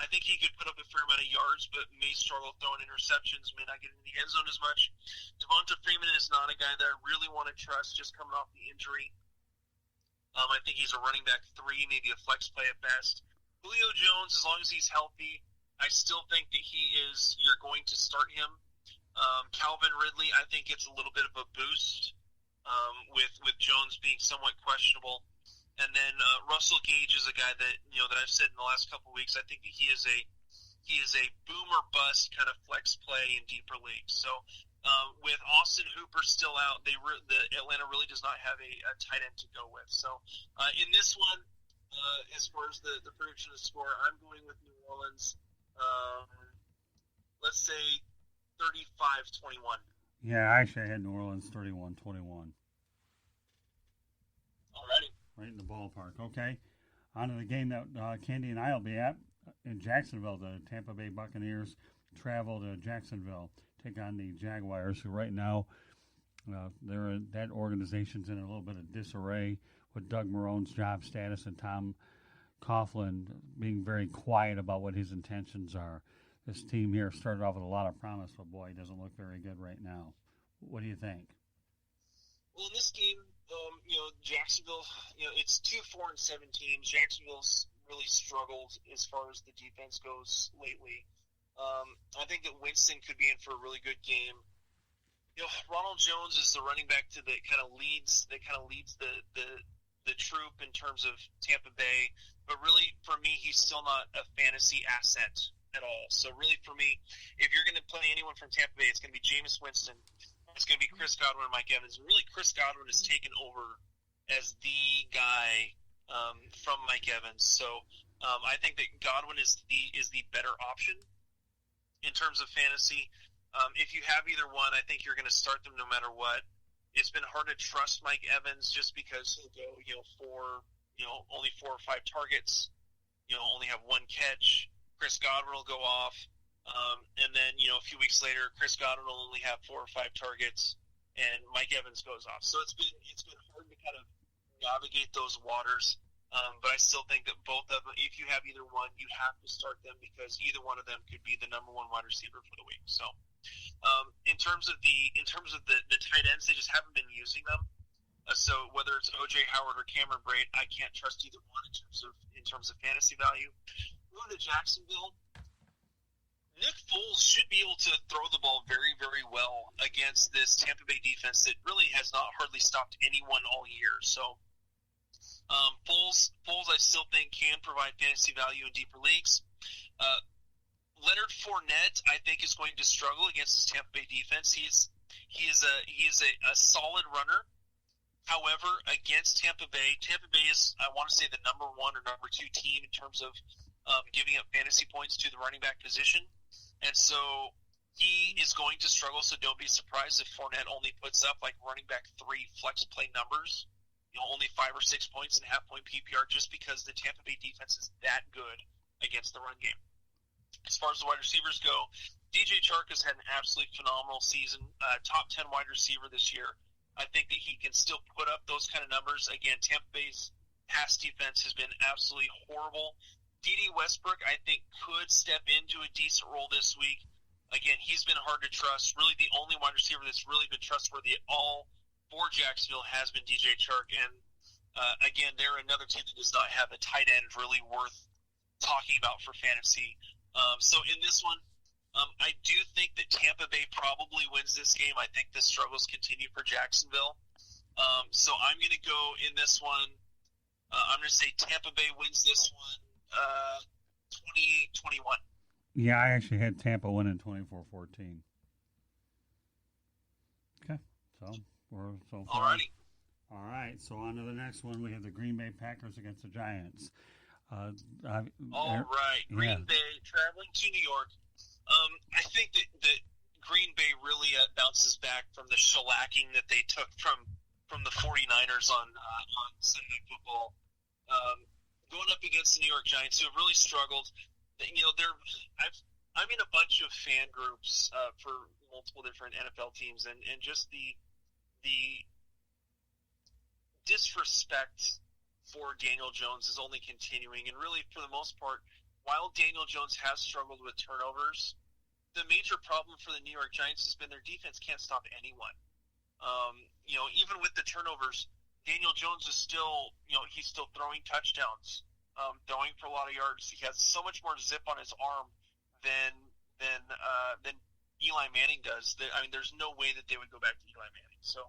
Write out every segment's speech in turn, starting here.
I think he could put up a fair amount of yards, but may struggle throwing interceptions, may not get in the end zone as much. Devonta Freeman is not a guy that I really want to trust just coming off the injury. I think he's a running back 3, maybe a flex play at best. Julio Jones, as long as he's healthy, I still think that you're going to start him. Calvin Ridley, I think, gets a little bit of a boost with Jones being somewhat questionable. And then Russell Gage is a guy that that I've said in the last couple of weeks. I think that he is a boom or bust kind of flex play in deeper leagues. So with Austin Hooper still out, the Atlanta really does not have a tight end to go with. So in this one, as far as the prediction of the score, I'm going with New Orleans. Let's say 35-21. Yeah, actually I had New Orleans 31-21. Alrighty. Right in the ballpark. Okay. On to the game that Candy and I will be at in Jacksonville. The Tampa Bay Buccaneers travel to Jacksonville, take on the Jaguars, who right now that organization's in a little bit of disarray with Doug Marone's job status and Tom Coughlin being very quiet about what his intentions are. This team here started off with a lot of promise, but boy, it doesn't look very good right now. What do you think? Well, in this game, Jacksonville, it's 2-4-7 teams. Jacksonville's really struggled as far as the defense goes lately. I think that Winston could be in for a really good game. Ronald Jones is the running back that kind of leads the troop in terms of Tampa Bay, but really for me, he's still not a fantasy asset at all. So really for me, if you're going to play anyone from Tampa Bay, it's going to be Jameis Winston. It's going to be Chris Godwin and Mike Evans. And really, Chris Godwin has taken over as the guy from Mike Evans. So I think that Godwin is the better option in terms of fantasy. If you have either one, I think you're going to start them no matter what. It's been hard to trust Mike Evans just because he'll go, only 4 or 5 targets, only have 1 catch. Chris Godwin will go off. And then, a few weeks later, Chris Godwin will only have 4 or 5 targets, and Mike Evans goes off. So it's been hard to kind of navigate those waters. But I still think that both of them, if you have either one, you have to start them because either one of them could be the number 1 wide receiver for the week. So, in terms of the tight ends, they just haven't been using them. So whether it's O.J. Howard or Cameron Brate, I can't trust either one in terms of fantasy value. Going to Jacksonville. Nick Foles should be able to throw the ball very, very well against this Tampa Bay defense that really has not hardly stopped anyone all year. So, Foles, I still think can provide fantasy value in deeper leagues. Leonard Fournette, I think, is going to struggle against this Tampa Bay defense. He is a solid runner. However, against Tampa Bay is, I want to say, the number 1 or number 2 team in terms of giving up fantasy points to the running back position. And so he is going to struggle, so don't be surprised if Fournette only puts up like running back 3 flex play numbers, only 5 or 6 points in half-point PPR just because the Tampa Bay defense is that good against the run game. As far as the wide receivers go, DJ Chark has had an absolutely phenomenal season, top 10 wide receiver this year. I think that he can still put up those kind of numbers. Again, Tampa Bay's pass defense has been absolutely horrible. D.D. Westbrook, I think, could step into a decent role this week. Again, he's been hard to trust. Really, the only wide receiver that's really been trustworthy at all for Jacksonville has been DJ Chark. And, again, they're another team that does not have a tight end really worth talking about for fantasy. So in this one, I do think that Tampa Bay probably wins this game. I think the struggles continue for Jacksonville. So I'm going to go in this one. I'm going to say Tampa Bay wins this one 28-21. Yeah, I actually had Tampa winning 24-14. Okay, so we're so far. Alrighty. All right, so on to the next one. We have the Green Bay Packers against the Giants. All right, Green Bay traveling to New York. I think that Green Bay really bounces back from the shellacking that they took from the 49ers on Sunday Night Football. Going up against the New York Giants, who have really struggled. I'm in a bunch of fan groups for multiple different NFL teams, and just the disrespect for Daniel Jones is only continuing. And really, for the most part, while Daniel Jones has struggled with turnovers, the major problem for the New York Giants has been their defense can't stop anyone. Even with the turnovers, Daniel Jones is still, he's still throwing touchdowns, throwing for a lot of yards. He has so much more zip on his arm than Eli Manning does. There's no way that they would go back to Eli Manning. So,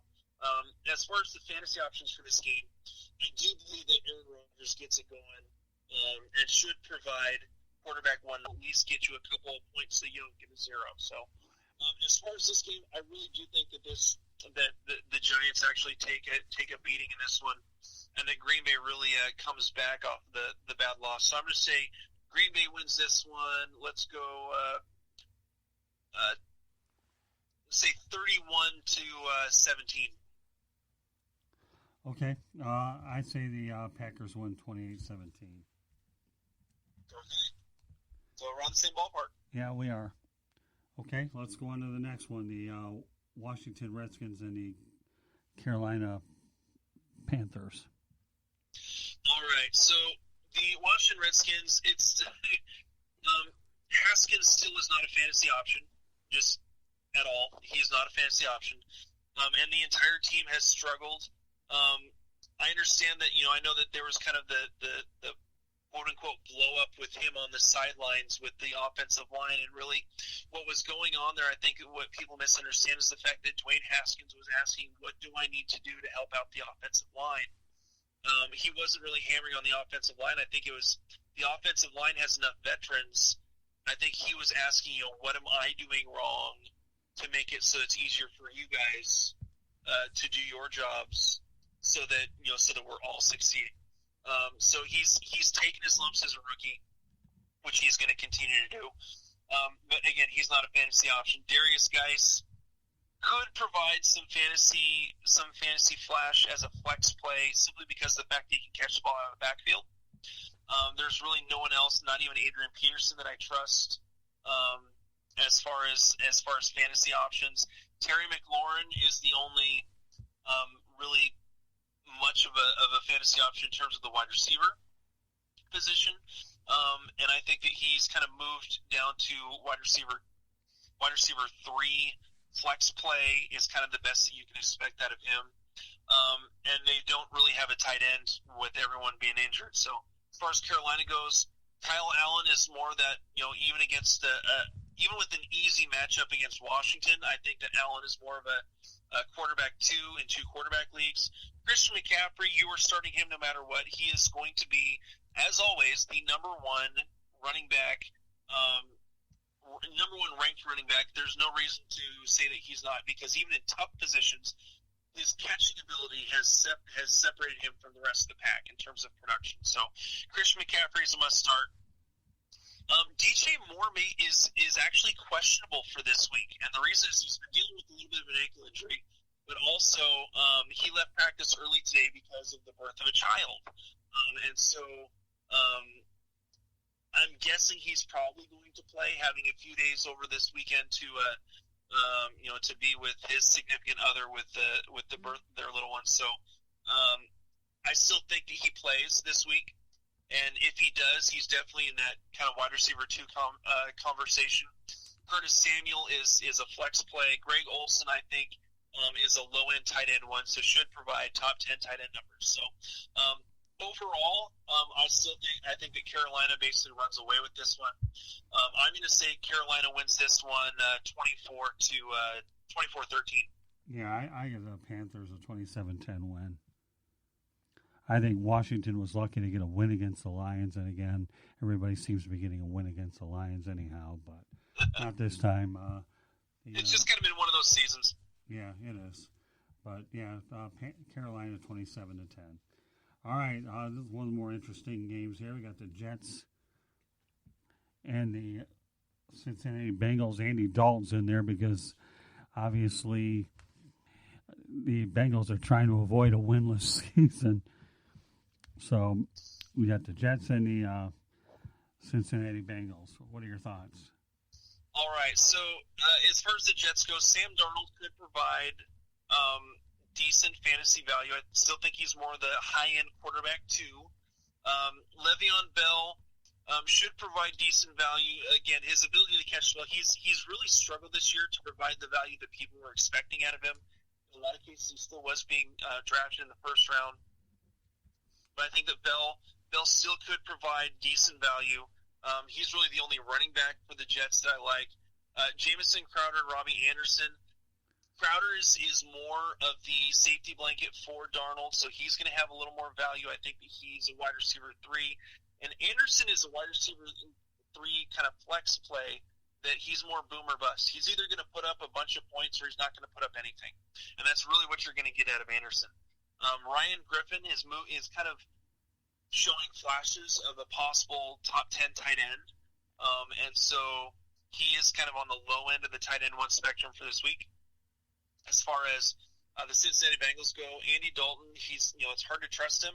as far as the fantasy options for this game, I do believe that Aaron Rodgers gets it going and should provide quarterback one, at least get you a couple of points so you don't get a zero. So, as far as this game, I really do think that the Giants actually take a beating in this one, and that Green Bay really comes back off the bad loss. So I'm going to say Green Bay wins this one. Let's go say 31-17. Okay. I say the Packers win 28-17. Okay. So around the same ballpark. Yeah, we are. Okay, let's go on to the next one. The Washington Redskins and the Carolina Panthers. All right. So the Washington Redskins, it's Haskins still is not a fantasy option, just at all. He's not a fantasy option. And the entire team has struggled. I understand that, I know that there was kind of the quote-unquote blow-up with him on the sidelines with the offensive line, and really what was going on there, I think what people misunderstand is the fact that Dwayne Haskins was asking, what do I need to do to help out the offensive line? He wasn't really hammering on the offensive line. I think it was the offensive line has enough veterans. I think he was asking, what am I doing wrong to make it so it's easier for you guys to do your jobs so that we're all succeeding. So he's taken his lumps as a rookie, which he's going to continue to do. But again, he's not a fantasy option. Darius Geis could provide some fantasy flash as a flex play simply because of the fact that he can catch the ball out of the backfield. There's really no one else, not even Adrian Peterson, that I trust as far as fantasy options. Terry McLaurin is the only really much of a fantasy option in terms of the wide receiver position, and I think that he's kind of moved down to wide receiver 3. Flex play is kind of the best that you can expect out of him, and they don't really have a tight end with everyone being injured. So as far as Carolina goes, Kyle Allen is more that even against even with an easy matchup against Washington, I think that Allen is more of a quarterback 2 in 2 quarterback leagues. Christian McCaffrey, you are starting him no matter what. He is going to be, as always, the number 1 running back, number 1 ranked running back. There's no reason to say that he's not, because even in tough positions, his catching ability has separated him from the rest of the pack in terms of production. So Christian McCaffrey is a must start. DJ Moore is actually questionable for this week, and the reason is he's been dealing with a little bit of an ankle injury, but also he left practice early today because of the birth of a child, and so I'm guessing he's probably going to play, having a few days over this weekend to be with his significant other with the birth of their little one. So I still think that he plays this week. And if he does, he's definitely in that kind of wide receiver 2 conversation. Curtis Samuel is a flex play. Greg Olsen, I think, is a low-end tight end 1, so should provide top 10 tight end numbers. So overall, I think that Carolina basically runs away with this one. I'm going to say Carolina wins this one 24-13. Yeah, I give the Panthers a 27-10 win. I think Washington was lucky to get a win against the Lions, and again, everybody seems to be getting a win against the Lions anyhow, but not this time. It's just kind of been one of those seasons. Yeah, it is. But yeah, Carolina 27-10. All right, this is one of the more interesting games here. We got the Jets and the Cincinnati Bengals. Andy Dalton's in there because obviously the Bengals are trying to avoid a winless season. So we got the Jets and the Cincinnati Bengals. What are your thoughts? All right. So as far as the Jets go, Sam Darnold could provide decent fantasy value. I still think he's more the high-end quarterback, too. Le'Veon Bell, should provide decent value. Again, his ability to catch the ball, he's really struggled this year to provide the value that people were expecting out of him. In a lot of cases, he still was being drafted in the first round. But I think that Bell still could provide decent value. He's really the only running back for the Jets that I like. Jamison Crowder and Robbie Anderson. Crowder is more of the safety blanket for Darnold, so he's going to have a little more value. I think that he's a wide receiver 3. And Anderson is a wide receiver 3 kind of flex play that he's more boom or bust. He's either going to put up a bunch of points or he's not going to put up anything. And that's really what you're going to get out of Anderson. Ryan Griffin is kind of showing flashes of a possible top 10 tight end. And so he is kind of on the low end of the tight end 1 spectrum for this week. As far as the Cincinnati Bengals go, Andy Dalton, it's hard to trust him.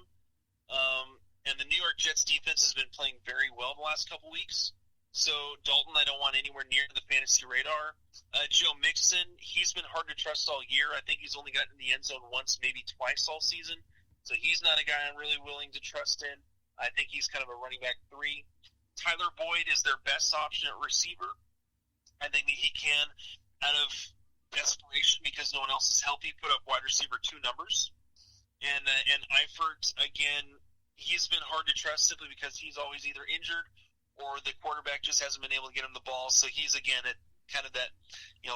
And the New York Jets defense has been playing very well the last couple weeks. So Dalton, I don't want anywhere near the fantasy radar. Joe Mixon, he's been hard to trust all year. I think he's only gotten in the end zone once, maybe twice all season. So he's not a guy I'm really willing to trust in. I think he's kind of a running back 3. Tyler Boyd is their best option at receiver. I think that he can, out of desperation because no one else is healthy, put up wide receiver 2 numbers. And Eifert, again, he's been hard to trust simply because he's always either injured or the quarterback just hasn't been able to get him the ball. So he's, again, at kind of that 10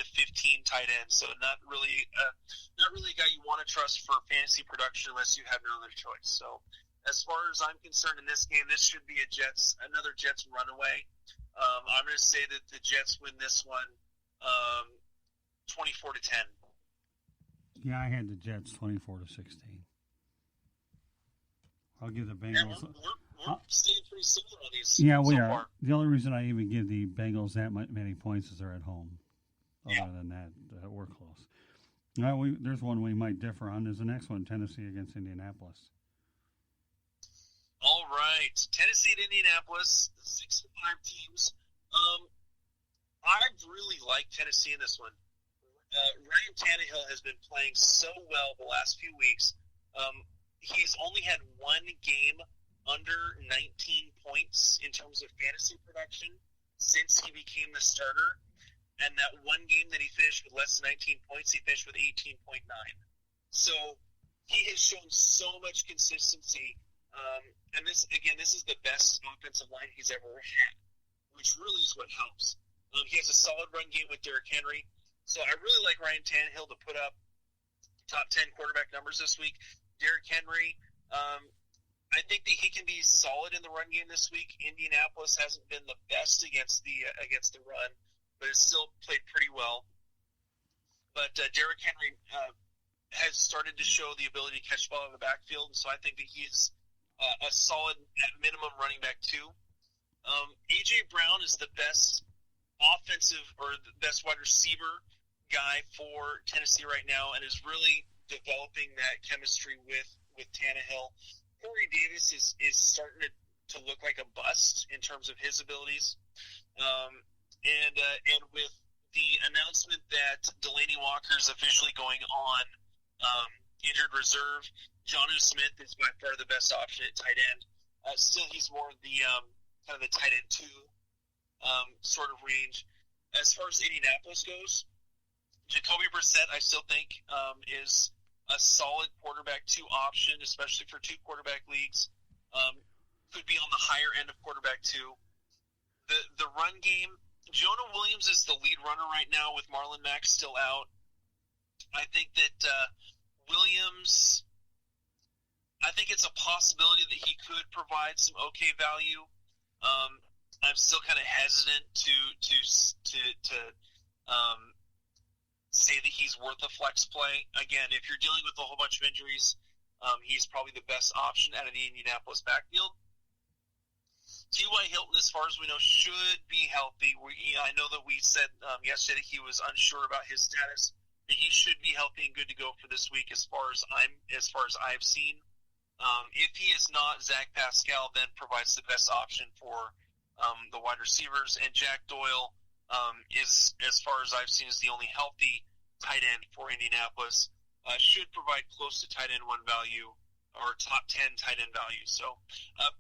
to 15 tight end. So not really a guy you want to trust for fantasy production unless you have no other choice. So as far as I'm concerned in this game, this should be another Jets runaway. I'm going to say that the Jets win this one 24 to 10. Yeah, I had the Jets 24 to 16. I'll give the Bengals. Yeah, we're staying pretty similar on these. Yeah, we so are. Far. The only reason I even give the Bengals that many points is they're at home. Yeah. Other than that, we're close. Now, there's one we might differ on. Is the next one, Tennessee against Indianapolis. All right, Tennessee at Indianapolis, 6-5 teams. I really like Tennessee in this one. Ryan Tannehill has been playing so well the last few weeks. He's only had one game under 19 points in terms of fantasy production since he became the starter. And that one game that he finished with less than 19 points, he finished with 18.9. So he has shown so much consistency. And this is the best offensive line he's ever had, which really is what helps. He has a solid run game with Derrick Henry. So I really like Ryan Tannehill to put up top 10 quarterback numbers this week. Derrick Henry, I think that he can be solid in the run game this week. Indianapolis hasn't been the best against the run, but it's still played pretty well. But Derrick Henry has started to show the ability to catch the ball in the backfield, so I think that he's a solid, at minimum, running back too. A.J. Brown is the best offensive or the best wide receiver guy for Tennessee right now and is really developing that chemistry with Tannehill. Corey Davis is starting to look like a bust in terms of his abilities. And with the announcement that Delaney Walker is officially going on injured reserve, Jonnu Smith is by far the best option at tight end. Still, he's more the kind of the tight end 2 sort of range. As far as Indianapolis goes, Jacoby Brissett, I still think, is a solid quarterback 2 option, especially for 2 quarterback leagues. Could be on the higher end of quarterback 2. The run game, Jonah Williams is the lead runner right now with Marlon Mack still out. I think that Williams, I think it's a possibility that he could provide some okay value. I'm still kind of hesitant to say that he's worth a flex play. Again, if you're dealing with a whole bunch of injuries, he's probably the best option out of the Indianapolis backfield. T.Y. Hilton, as far as we know, should be healthy. I know that we said yesterday he was unsure about his status, but he should be healthy and good to go for this week as far as I've seen. If he is not, Zach Pascal then provides the best option for the wide receivers, and Jack Doyle is, as far as I've seen, is the only healthy tight end for Indianapolis. Should provide close to tight end 1 value or top 10 tight end value. So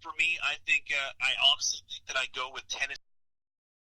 for me, I think I honestly think that I go with Tennessee